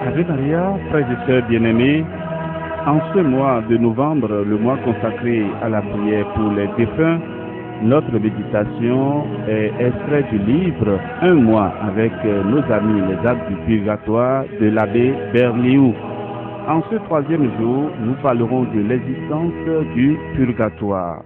Ave Maria, frères et sœurs bien-aimés, en ce mois de novembre, le mois consacré à la prière pour les défunts, notre méditation est extrait du livre Un mois avec nos amis les actes du purgatoire de l'abbé Berliou. En ce troisième jour, nous parlerons de l'existence du purgatoire.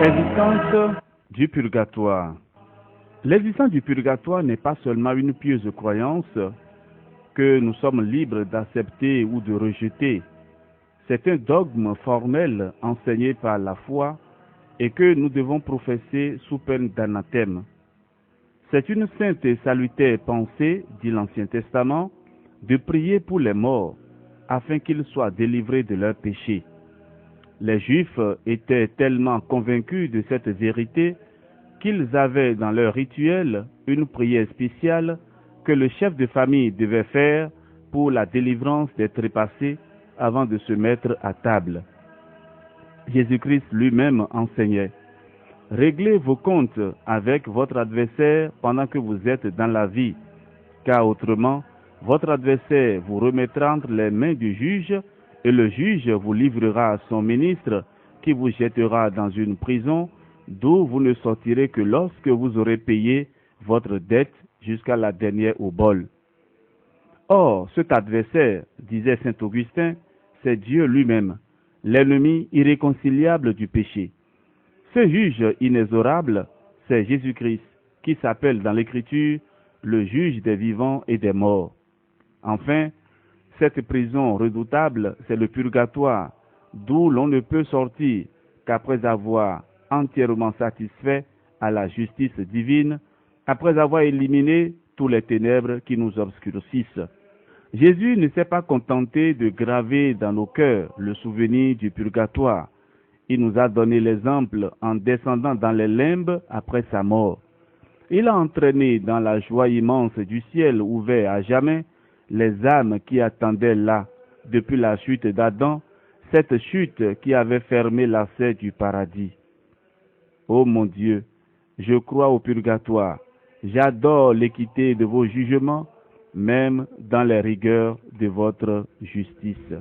L'existence du purgatoire. L'existence du purgatoire n'est pas seulement une pieuse croyance que nous sommes libres d'accepter ou de rejeter. C'est un dogme formel enseigné par la foi et que nous devons professer sous peine d'anathème. C'est une sainte et salutaire pensée, dit l'Ancien Testament, de prier pour les morts afin qu'ils soient délivrés de leurs péchés. Les Juifs étaient tellement convaincus de cette vérité qu'ils avaient dans leur rituel une prière spéciale que le chef de famille devait faire pour la délivrance des trépassés avant de se mettre à table. Jésus-Christ lui-même enseignait: réglez vos comptes avec votre adversaire pendant que vous êtes dans la vie, car autrement, votre adversaire vous remettra entre les mains du juge et le juge vous livrera à son ministre qui vous jettera dans une prison d'où vous ne sortirez que lorsque vous aurez payé votre dette jusqu'à la dernière obole. Or, cet adversaire, disait saint Augustin, c'est Dieu lui-même, l'ennemi irréconciliable du péché. Ce juge inexorable, c'est Jésus-Christ, qui s'appelle dans l'Écriture le juge des vivants et des morts. Enfin, cette prison redoutable, c'est le purgatoire, d'où l'on ne peut sortir qu'après avoir entièrement satisfait à la justice divine, après avoir éliminé tous les ténèbres qui nous obscurcissent. Jésus ne s'est pas contenté de graver dans nos cœurs le souvenir du purgatoire. Il nous a donné l'exemple en descendant dans les limbes après sa mort. Il a entraîné dans la joie immense du ciel ouvert à jamais les âmes qui attendaient là, depuis la chute d'Adam, cette chute qui avait fermé l'accès du paradis. Ô mon Dieu, je crois au purgatoire, j'adore l'équité de vos jugements, même dans les rigueurs de votre justice.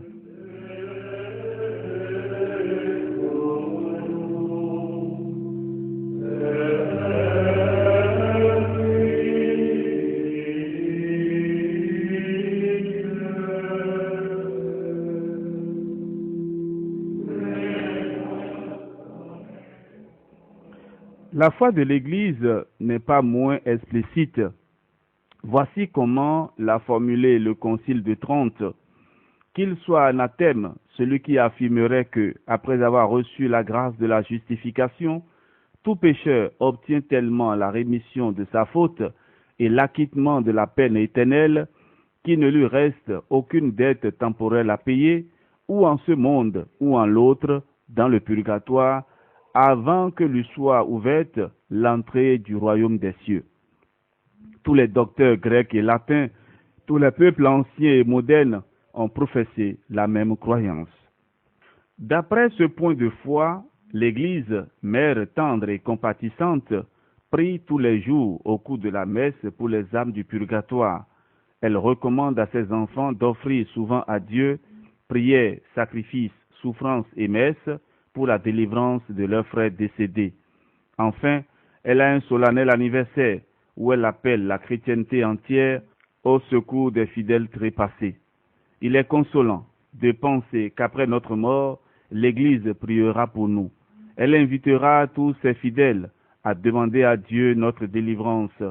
La foi de l'Église n'est pas moins explicite. Voici comment l'a formulé le Concile de Trente. Qu'il soit anathème celui qui affirmerait que, après avoir reçu la grâce de la justification, tout pécheur obtient tellement la rémission de sa faute et l'acquittement de la peine éternelle qu'il ne lui reste aucune dette temporelle à payer, ou en ce monde ou en l'autre, dans le purgatoire, avant que lui soit ouverte l'entrée du royaume des cieux. Tous les docteurs grecs et latins, tous les peuples anciens et modernes ont professé la même croyance. D'après ce point de foi, l'Église, mère tendre et compatissante, prie tous les jours au cours de la messe pour les âmes du purgatoire. Elle recommande à ses enfants d'offrir souvent à Dieu prières, sacrifices, souffrances et messes pour la délivrance de leurs frères décédés. Enfin, elle a un solennel anniversaire où elle appelle la chrétienté entière au secours des fidèles trépassés. Il est consolant de penser qu'après notre mort, l'Église priera pour nous. Elle invitera tous ses fidèles à demander à Dieu notre délivrance.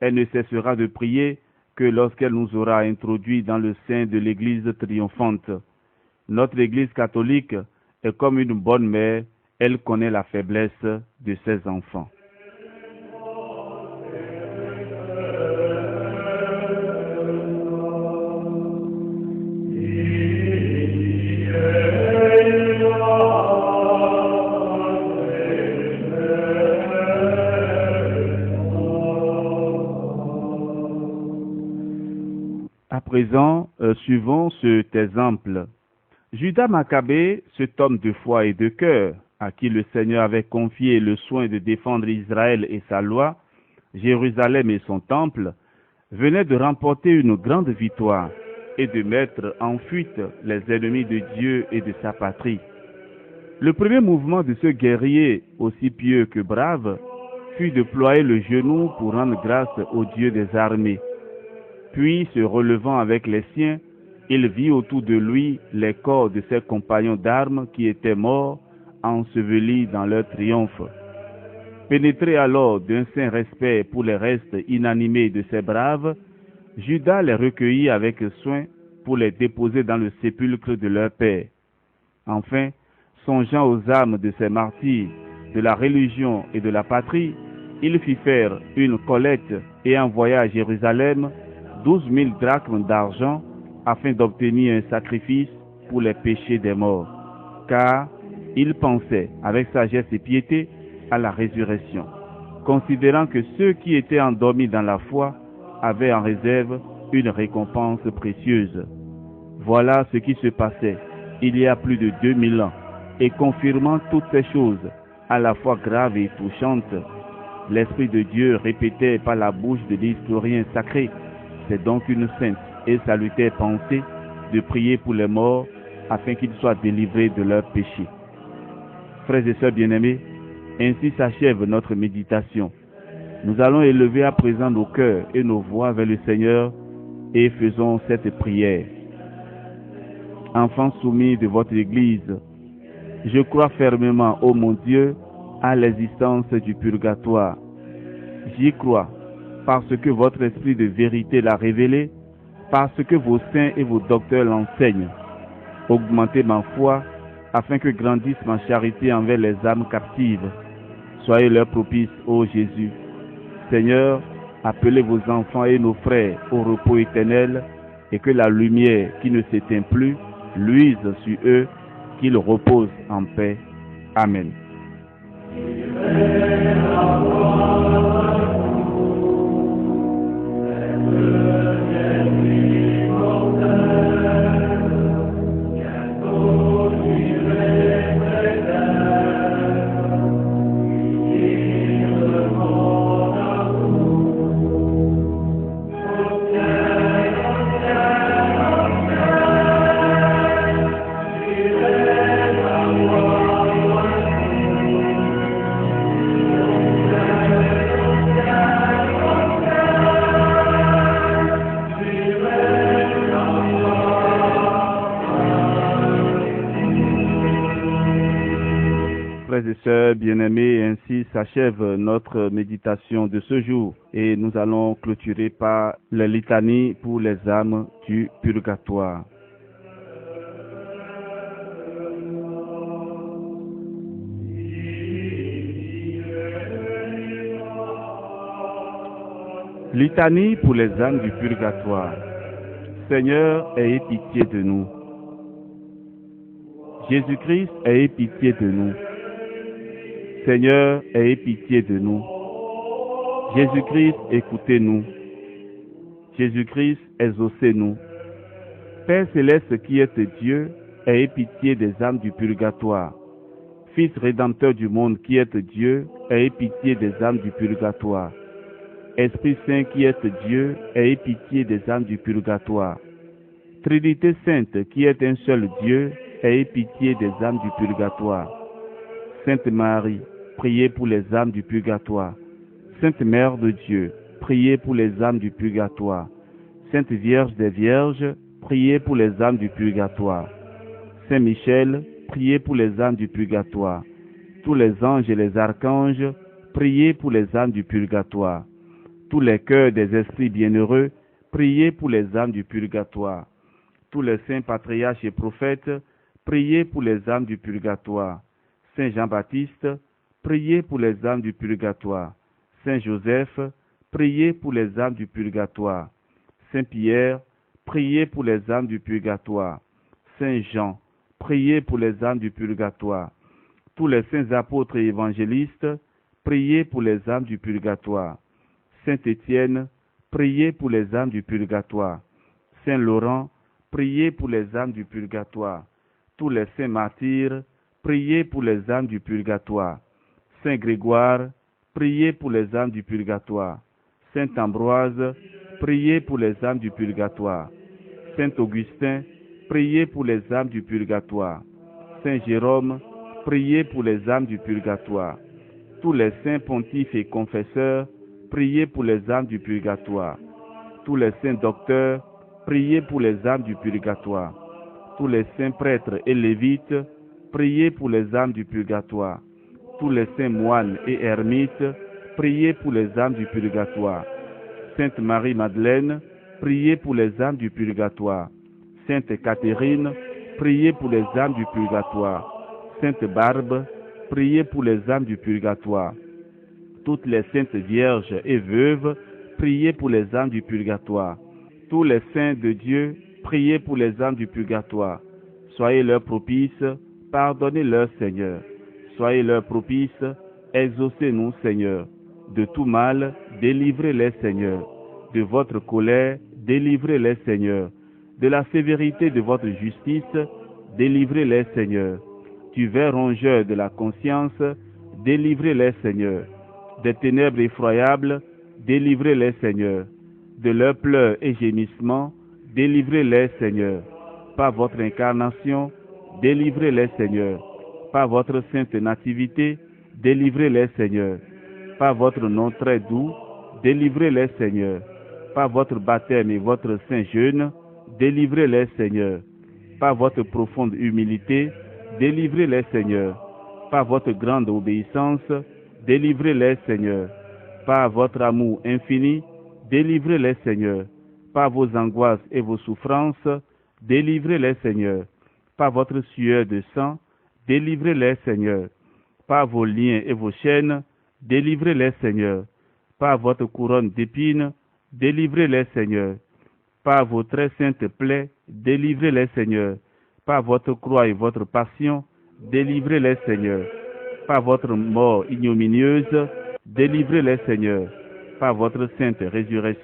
Elle ne cessera de prier que lorsqu'elle nous aura introduits dans le sein de l'Église triomphante. Notre Église catholique est comme une bonne mère, elle connaît la faiblesse de ses enfants. À présent, suivons cet exemple. Judas Maccabée, cet homme de foi et de cœur, à qui le Seigneur avait confié le soin de défendre Israël et sa loi, Jérusalem et son temple, venait de remporter une grande victoire et de mettre en fuite les ennemis de Dieu et de sa patrie. Le premier mouvement de ce guerrier, aussi pieux que brave, fut de ployer le genou pour rendre grâce au Dieu des armées. Puis, se relevant avec les siens, il vit autour de lui les corps de ses compagnons d'armes qui étaient morts, ensevelis dans leur triomphe. Pénétré alors d'un saint respect pour les restes inanimés de ces braves, Judas les recueillit avec soin pour les déposer dans le sépulcre de leur père. Enfin, songeant aux âmes de ces martyrs, de la religion et de la patrie, il fit faire une collecte et envoya à Jérusalem 12 000 drachmes d'argent afin d'obtenir un sacrifice pour les péchés des morts, car il pensait avec sagesse et piété à la résurrection, considérant que ceux qui étaient endormis dans la foi avaient en réserve une récompense précieuse. Voilà ce qui se passait il y a plus de 2000 ans, et confirmant toutes ces choses, à la fois graves et touchantes, l'Esprit de Dieu répétait par la bouche de l'historien sacré. C'est donc une sainte et salutaire pensée de prier pour les morts afin qu'ils soient délivrés de leurs péchés. Frères et sœurs bien-aimés, ainsi s'achève notre méditation. Nous allons élever à présent nos cœurs et nos voix vers le Seigneur et faisons cette prière. Enfants soumis de votre Église, je crois fermement, ô mon Dieu, à l'existence du purgatoire. J'y crois, parce que votre esprit de vérité l'a révélé, parce que vos saints et vos docteurs l'enseignent. Augmentez ma foi, afin que grandisse ma charité envers les âmes captives. Soyez leur propice, ô Jésus. Seigneur, appelez vos enfants et nos frères au repos éternel, et que la lumière qui ne s'éteint plus luise sur eux, qu'ils reposent en paix. Amen. Frères et sœurs bien-aimés, ainsi s'achève notre méditation de ce jour et nous allons clôturer par la litanie pour les âmes du purgatoire. Litanie pour les âmes du purgatoire. Seigneur, ayez pitié de nous. Jésus-Christ, ayez pitié de nous. Seigneur, ayez pitié de nous. Jésus-Christ, écoutez-nous. Jésus-Christ, exaucez-nous. Père céleste qui êtes Dieu, ayez pitié des âmes du purgatoire. Fils rédempteur du monde qui êtes Dieu, ayez pitié des âmes du purgatoire. Esprit Saint qui êtes Dieu, ayez pitié des âmes du purgatoire. Trinité Sainte qui est un seul Dieu, ayez pitié des âmes du purgatoire. Sainte Marie, priez pour les âmes du purgatoire. Sainte Mère de Dieu, priez pour les âmes du purgatoire. Sainte Vierge des Vierges, priez pour les âmes du purgatoire. Saint Michel, priez pour les âmes du purgatoire. Tous les anges et les archanges, priez pour les âmes du purgatoire. Tous les cœurs des esprits bienheureux, priez pour les âmes du purgatoire. Tous les saints patriarches et prophètes, priez pour les âmes du purgatoire. Saint Jean-Baptiste, priez pour les âmes du purgatoire. Saint Joseph, priez pour les âmes du purgatoire. Saint Pierre, priez pour les âmes du purgatoire. Saint Jean, priez pour les âmes du purgatoire. Tous les saints apôtres et évangélistes, priez pour les âmes du purgatoire. Saint Étienne, priez pour les âmes du purgatoire. Saint Laurent, priez pour les âmes du purgatoire. Tous les saints martyrs, priez pour les âmes du purgatoire. Saint Grégoire, priez pour les âmes du purgatoire. Saint Ambroise, priez pour les âmes du purgatoire. Saint Augustin, priez pour les âmes du purgatoire. Saint Jérôme, priez pour les âmes du purgatoire. Tous les saints pontifes et confesseurs, priez pour les âmes du purgatoire. Tous les saints docteurs, priez pour les âmes du purgatoire. Tous les saints prêtres et lévites, priez pour les âmes du purgatoire. Tous les saints moines et ermites, priez pour les âmes du purgatoire. Sainte Marie-Madeleine, priez pour les âmes du purgatoire. Sainte Catherine, priez pour les âmes du purgatoire. Sainte Barbe, priez pour les âmes du purgatoire. Toutes les saintes vierges et veuves, priez pour les âmes du purgatoire. Tous les saints de Dieu, priez pour les âmes du purgatoire. Soyez leurs propices, pardonnez-leur, Seigneur. Soyez leurs propices, exaucez-nous, Seigneur. De tout mal, délivrez-les, Seigneur. De votre colère, délivrez-les, Seigneur. De la sévérité de votre justice, délivrez-les, Seigneur. Du ver rongeur de la conscience, délivrez-les, Seigneur. Des ténèbres effroyables, délivrez-les, Seigneur. De leurs pleurs et gémissements, délivrez-les, Seigneur. Par votre incarnation, délivrez-les, Seigneur. Par votre sainte nativité, délivrez-les, Seigneur. Par votre nom très doux, délivrez-les, Seigneur. Par votre baptême et votre saint jeûne, délivrez-les, Seigneur. Par votre profonde humilité, délivrez-les, Seigneur. Par votre grande obéissance, délivrez-les, Seigneur. Par votre amour infini, délivrez-les, Seigneur. Par vos angoisses et vos souffrances, délivrez-les, Seigneur. Par votre sueur de sang, délivrez-les, Seigneur. Par vos liens et vos chaînes, délivrez-les, Seigneur. Par votre couronne d'épines, délivrez-les, Seigneur. Par vos très saintes plaies, délivrez-les, Seigneur. Par votre croix et votre passion, délivrez-les, Seigneur. Par votre mort ignominieuse, délivrez-les, Seigneur. Par votre sainte résurrection,